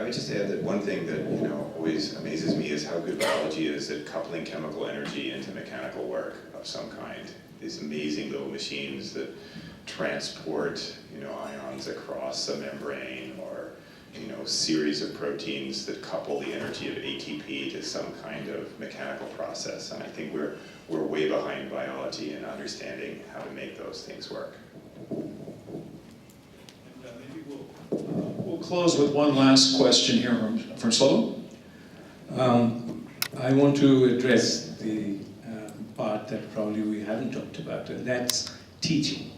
I would just add that one thing that always amazes me is how good biology is at coupling chemical energy into mechanical work of some kind. These amazing little machines that transport ions across a membrane, or series of proteins that couple the energy of ATP to some kind of mechanical process. And I think we're way behind biology in understanding how to make those things work. Maybe we'll close with one last question here from Solo. I want to address the part that probably we haven't talked about, and that's teaching.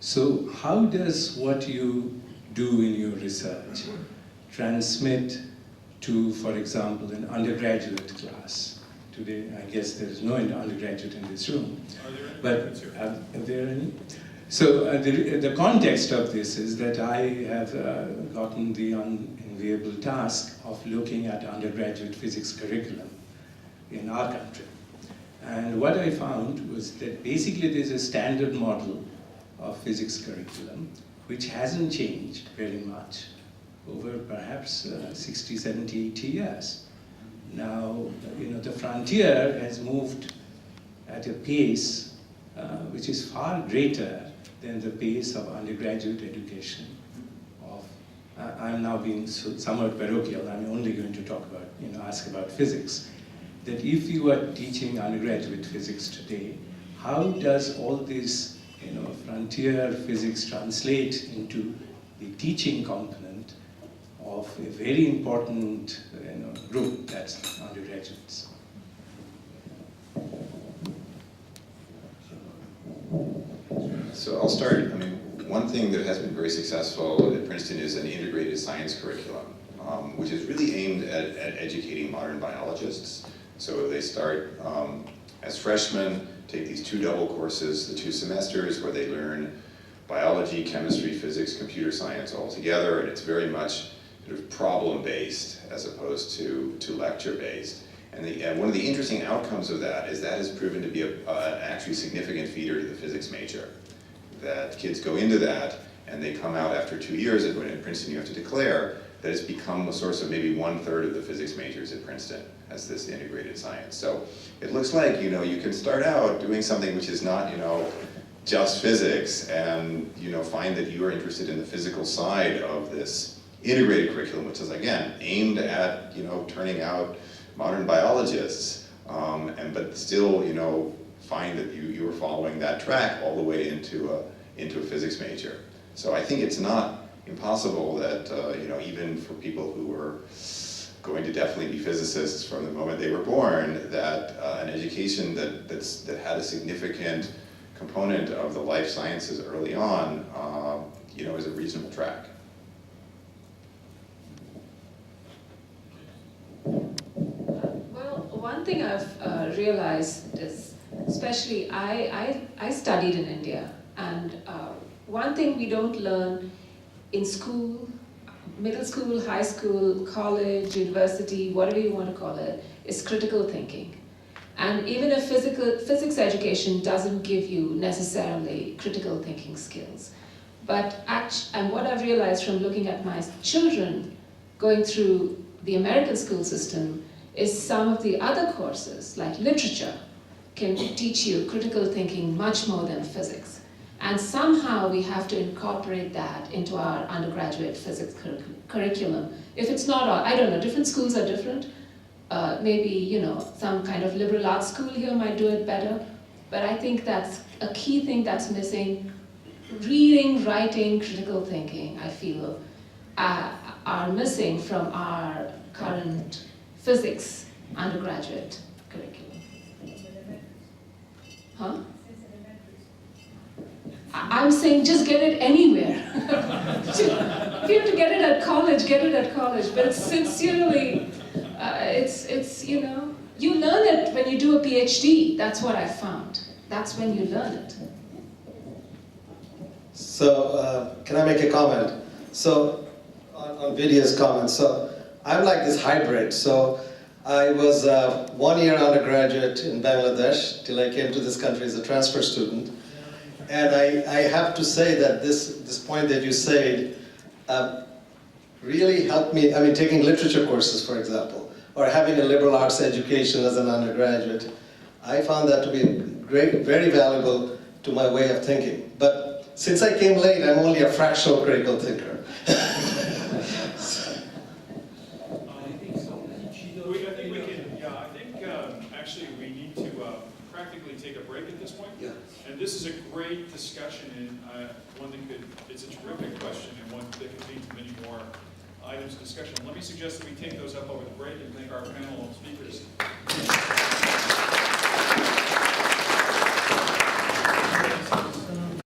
So how does what you do in your research transmit to, for example, an undergraduate class? Today, I guess there is no undergraduate in this room. Are there any? But are there any? So the context of this is that I have gotten the unenviable task of looking at undergraduate physics curriculum in our country. And what I found was that basically there's a standard model of physics curriculum which hasn't changed very much over perhaps 60, 70, 80 years. Now, the frontier has moved at a pace which is far greater than the pace of undergraduate education. I'm now being somewhat parochial. I'm only going to talk about, ask about physics. That if you are teaching undergraduate physics today, how does all this, frontier physics translate into the teaching component of a very important, group, that's undergraduates? So I'll start. One thing that has been very successful at Princeton is an integrated science curriculum, which is really aimed at educating modern biologists. So they start as freshmen, take these 2 double courses, the 2 semesters, where they learn biology, chemistry, physics, computer science all together, and it's very much sort of problem-based as opposed to lecture-based. And one of the interesting outcomes of that is that has proven to be an actually significant feeder to the physics major. That kids go into that, and they come out after 2 years, and at Princeton you have to declare that it's become a source of maybe 1/3 of the physics majors at Princeton as this integrated science. So it looks like, you can start out doing something which is not, just physics, and, find that you are interested in the physical side of this integrated curriculum, which is, again, aimed at, turning out modern biologists, but still, find that you are following that track all the way into a physics major. So I think it's not impossible that, even for people who were going to definitely be physicists from the moment they were born, that an education that had a significant component of the life sciences early on, is a reasonable track. Well, one thing I've realized is, especially I studied in India, and one thing we don't learn in school, middle school, high school, college, university, whatever you want to call it, is critical thinking. And even if physics education doesn't give you necessarily critical thinking skills, and what I've realized from looking at my children going through the American school system is some of the other courses, like literature, can teach you critical thinking much more than physics. And somehow we have to incorporate that into our undergraduate physics curriculum. If it's not, I don't know, different schools are different. Maybe, some kind of liberal arts school here might do it better. But I think that's a key thing that's missing. Reading, writing, critical thinking, I feel, are missing from our current physics undergraduate curriculum. Huh? I'm saying just get it anywhere. If you have to get it at college, get it at college. But sincerely, you learn it when you do a PhD. That's what I found. That's when you learn it. So, can I make a comment? So, on Vidya's comment, so I'm like this hybrid. So, I was 1 year undergraduate in Bangladesh till I came to this country as a transfer student. And I have to say that this point that you said, really helped me, I mean, taking literature courses, for example, or having a liberal arts education as an undergraduate, I found that to be great, very valuable to my way of thinking. But since I came late, I'm only a fractional critical thinker. Actually, we need to practically take a break at this point. Yeah. And this is a great discussion, and one that it's a terrific question, and one that could lead to many more items of discussion. Let me suggest that we take those up over the break and thank our panel of speakers.